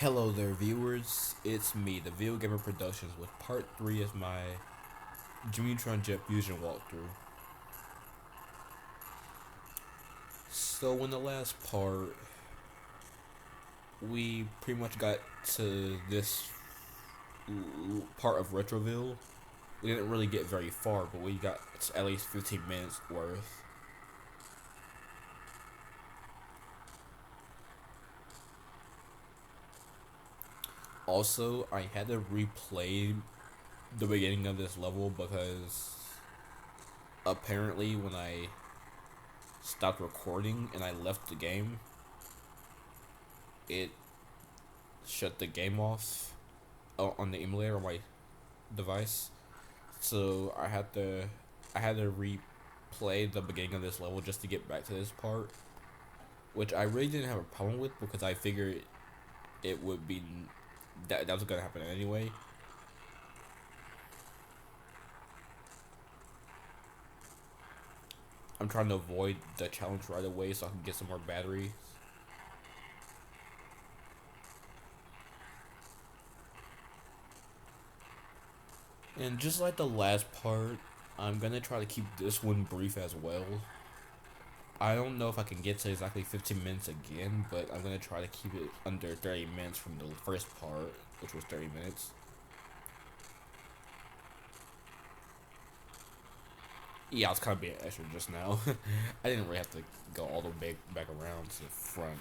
Hello there, viewers. It's me, the Video Gamer Productions, with part 3 of my Neutron Jet Fusion walkthrough. So, in the last part, we pretty much got to this part of Retroville. We didn't really get very far, but we got at least 15 minutes worth. Also, I had to replay the beginning of this level because apparently when I stopped recording and I left the game, it shut the game off on the emulator on my device. So I had to replay the beginning of this level just to get back to this part, which I really didn't have a problem with because I figured it would be that was gonna happen anyway. I'm trying to avoid the challenge right away so I can get some more batteries. And just like the last part, I'm gonna try to keep this one brief as well. I don't know if I can get to exactly 15 minutes again, but I'm gonna try to keep it under 30 minutes from the first part, which was 30 minutes. Yeah, I was kind of being extra just now. I didn't really have to go all the way back around to the front.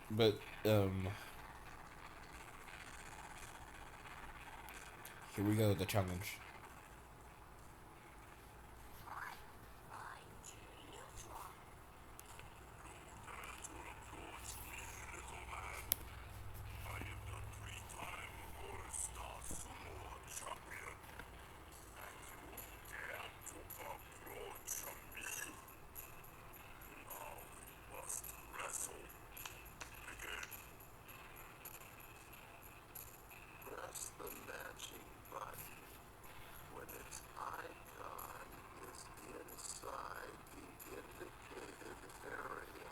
But, here we go, the challenge. The matching button when its icon is inside the indicated area.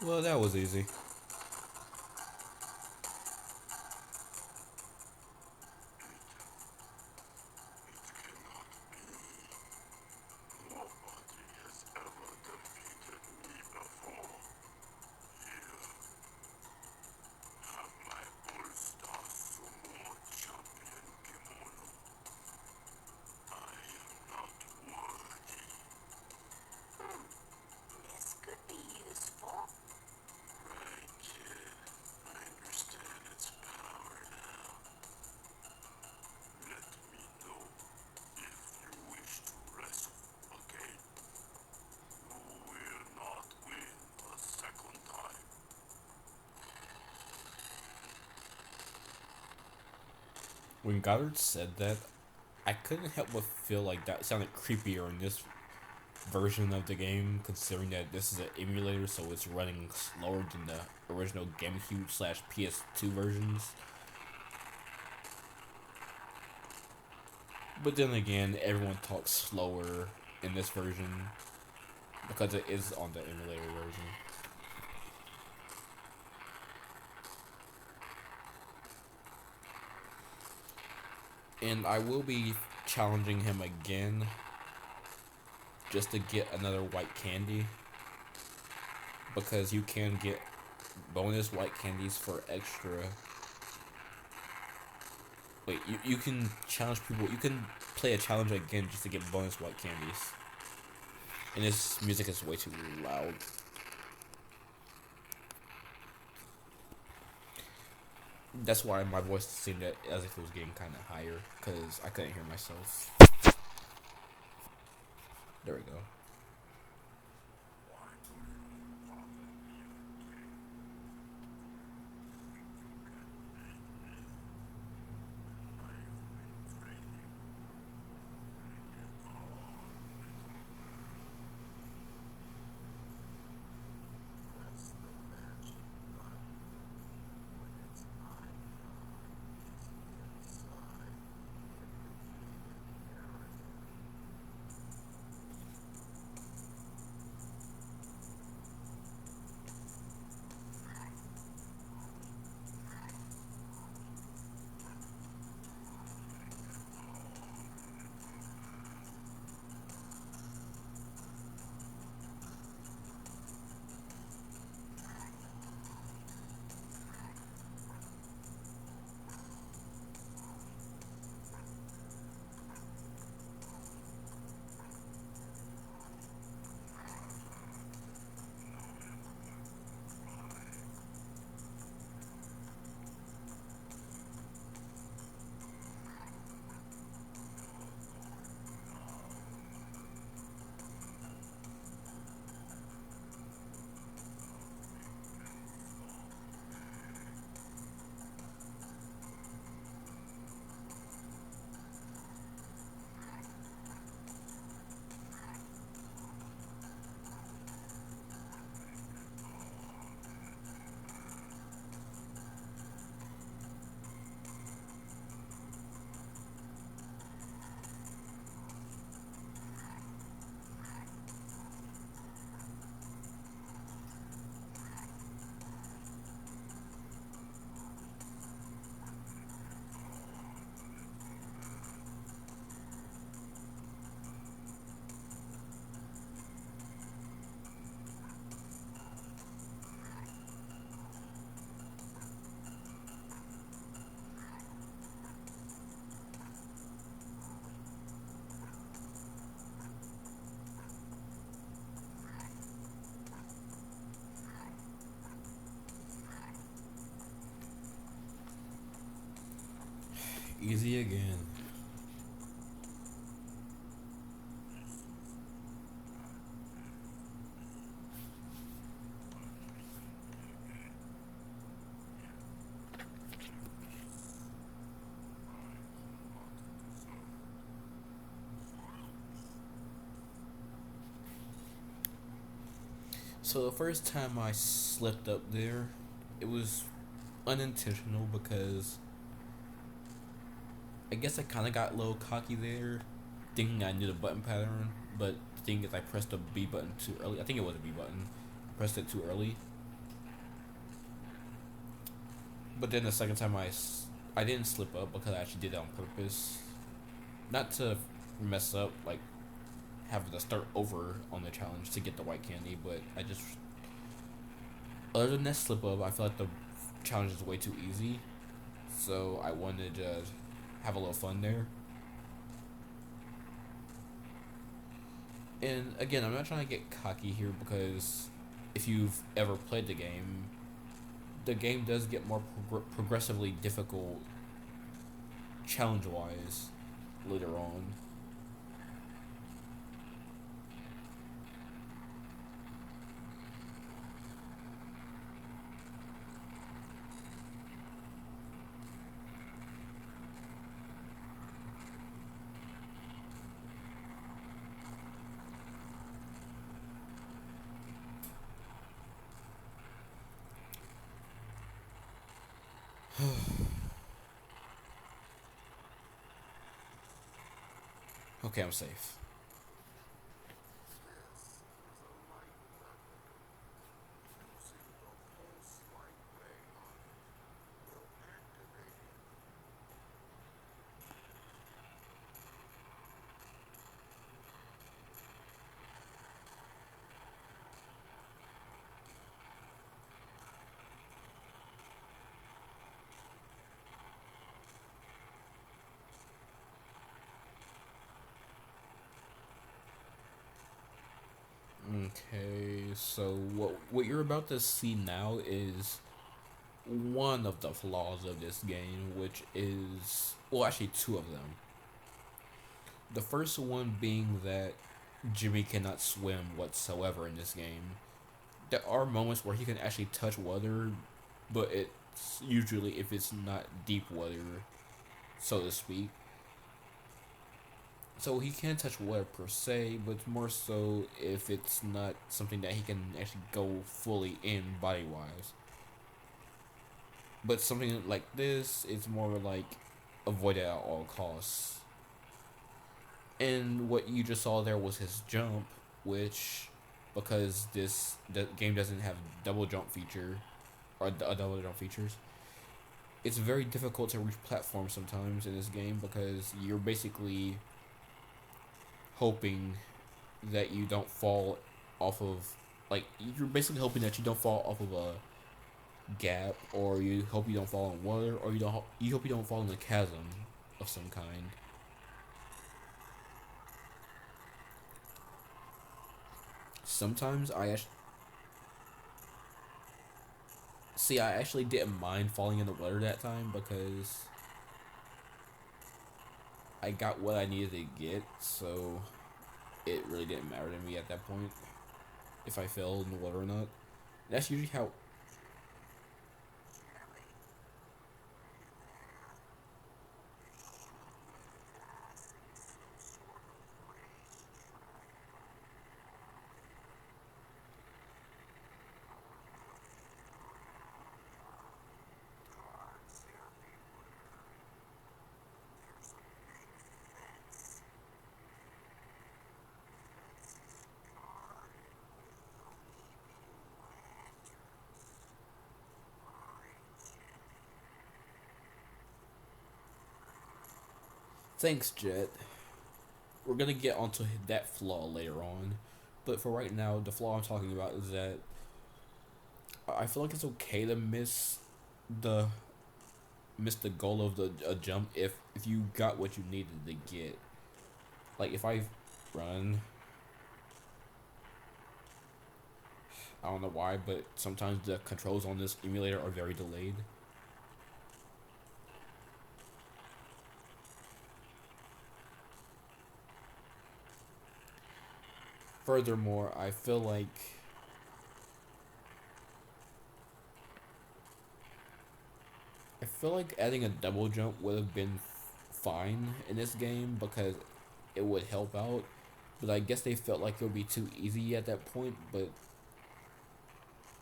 Well, that was easy. Nobody has ever defeated me before. You have my all-star Sumo champion kimono. I am not worthy. This could be useful. Right, kid. I understand its power now. Let me know if you wish to wrestle again. You will not win a second time. When Goddard said that, I couldn't help but feel like that sounded creepier in this version of the game, considering that this is an emulator, so it's running slower than the original GameCube slash PS2 versions. But then again, everyone talks slower in this version because it is on the emulator version. And I will be challenging him again just to get another white candy, because you can get bonus white candies for extra. Wait, you can challenge people. You can play a challenge again just to get bonus white candies. And this music is way too loud. That's why my voice seemed as if it was getting kind of higher, because I couldn't hear myself. There we go. Easy again. So the first time I slipped up there, it was unintentional because I guess I kind of got a little cocky there, thinking I knew the button pattern. But the thing is, I pressed the B button too early. I think it was a B button. Pressed it too early. But then the second time I didn't slip up because I actually did it on purpose, not to mess up, like have to start over on the challenge to get the white candy. But I just, other than that slip up, I feel like the challenge is way too easy. So I wanted to have a little fun there. And again, I'm not trying to get cocky here because if you've ever played the game does get more progressively difficult challenge wise later on. Okay, I'm safe. Okay, so what you're about to see now is one of the flaws of this game, which is, well, actually two of them. The first one being that Jimmy cannot swim whatsoever in this game. There are moments where he can actually touch water, but it's usually if it's not deep water, so to speak. So he can touch water per se, but more so if it's not something that he can actually go fully in body wise. But something like this, it's more like avoid it at all costs. And what you just saw there was his jump, which, because the game doesn't have double jump feature or double jump features, it's very difficult to reach platforms sometimes in this game because you're basically hoping that you don't fall off of, like, you're basically hoping that you don't fall off of a gap, or you hope you don't fall in water, or you hope you don't fall in a chasm of some kind. Sometimes I actually didn't mind falling in the water that time because I got what I needed to get, so it really didn't matter to me at that point if I fell in the water or not. That's usually how. Thanks, Jet. We're gonna get onto that flaw later on, but for right now, the flaw I'm talking about is that I feel like it's okay to the miss the goal of the a jump if you got what you needed to get. Like if I run, I don't know why, but sometimes the controls on this emulator are very delayed. Furthermore, I feel like adding a double jump would have been fine in this game because it would help out. But I guess they felt like it would be too easy at that point. But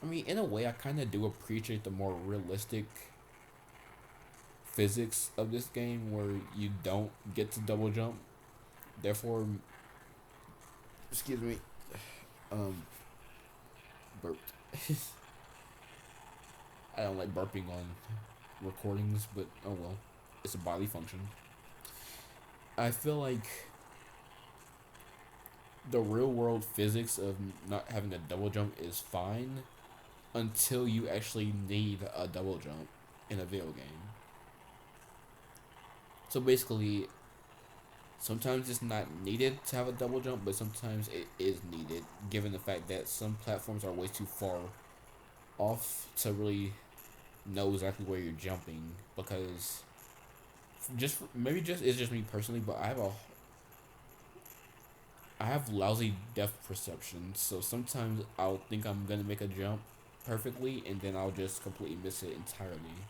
I mean, in a way, I kind of do appreciate the more realistic physics of this game where you don't get to double jump. Therefore, excuse me, um, burped. I don't like burping on recordings, but oh well, it's a bodily function. I feel like the real world physics of not having a double jump is fine until you actually need a double jump in a video game. So basically, sometimes it's not needed to have a double jump, but sometimes it is needed, given the fact that some platforms are way too far off to really know exactly where you're jumping. Because maybe it's just me personally, but I have lousy depth perception, so sometimes I'll think I'm gonna make a jump perfectly, and then I'll just completely miss it entirely.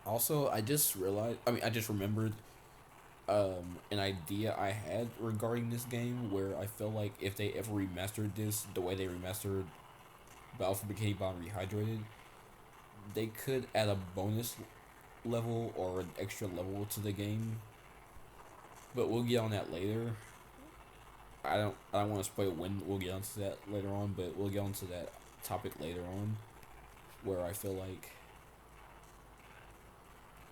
Also, I just remembered an idea I had regarding this game where I feel like if they ever remastered this the way they remastered Battlefield Bikini Bottom Rehydrated, they could add a bonus level or an extra level to the game. But we'll get on that later. I don't want to spoil when we'll get onto that later on, but we'll get onto that topic later on, where I feel like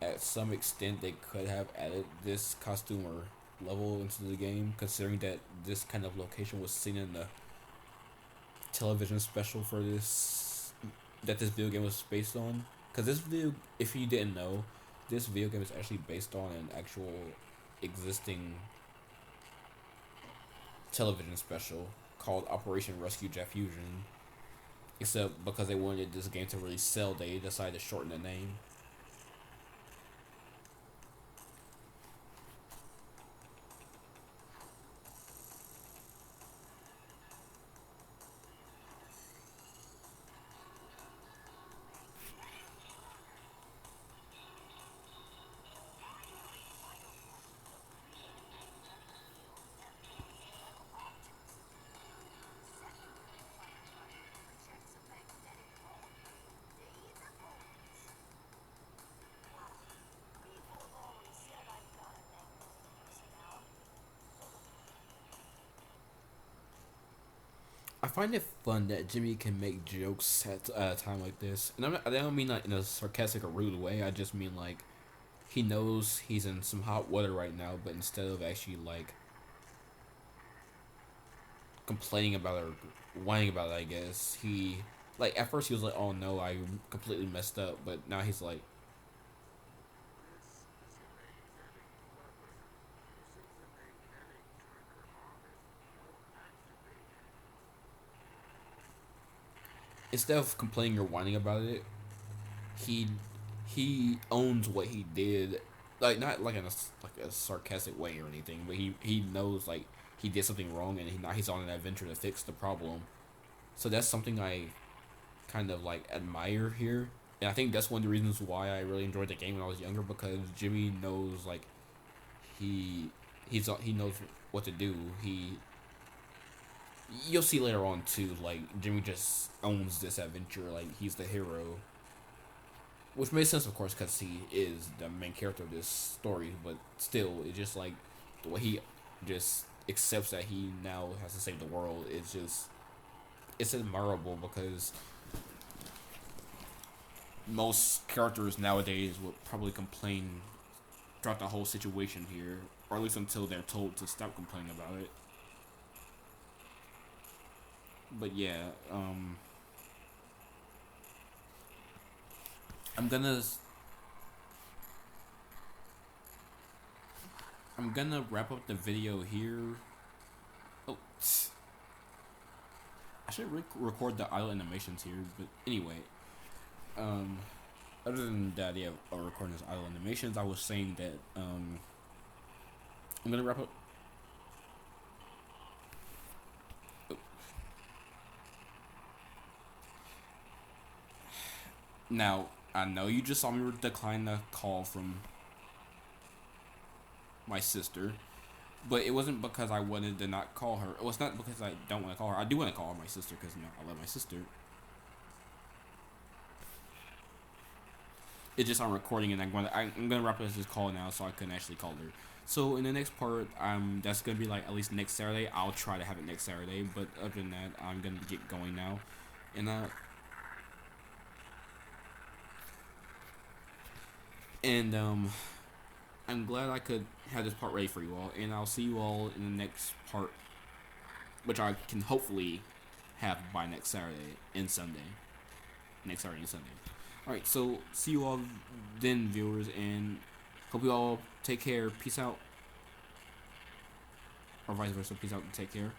at some extent they could have added this costume or level into the game, considering that this kind of location was seen in the television special for this that this video game was based on. Because this video, if you didn't know, this video game is actually based on an actual existing television special called Operation Rescue Jet Fusion. Except because they wanted this game to really sell, they decided to shorten the name. I find it fun that Jimmy can make jokes at a time like this, and I don't mean like in a sarcastic or rude way. I just mean like he knows he's in some hot water right now, but instead of actually like complaining about it or whining about it, I guess he like at first he was like, "Oh no, I completely messed up," but now he's like, instead of complaining or whining about it, he he owns what he did, like not like in a sarcastic way or anything, but he knows like he did something wrong and now he's on an adventure to fix the problem. So that's something I kind of like admire here, and I think that's one of the reasons why I really enjoyed the game when I was younger, because Jimmy knows like he he knows what to do. You'll see later on too, like Jimmy just owns this adventure, like he's the hero, which makes sense, of course, because he is the main character of this story. But still, it's just like the way he just accepts that he now has to save the world. It's admirable, because most characters nowadays would probably complain throughout the whole situation here, or at least until they're told to stop complaining about it. But yeah, I'm gonna I'm gonna wrap up the video here. Oh, I should record the idle animations here, but anyway, um, other than the idea of recording this idle animations, I was saying that I'm gonna wrap up. Oh. Now I know you just saw me decline the call from my sister, but it wasn't because I wanted to not call her. It was not because I don't want to call her. I do want to call her my sister, because I love my sister. It's just I'm recording, and I'm gonna wrap up this call now, so I can actually call her. So in the next part, that's gonna be like at least next Saturday. I'll try to have it next Saturday, but other than that, I'm gonna get going now, and I'm glad I could have this part ready for you all, and I'll see you all in the next part, which I can hopefully have by next Saturday and Sunday. Next Saturday and Sunday. Alright, so see you all then, viewers, and hope you all take care. Peace out. Or vice versa. Peace out and take care.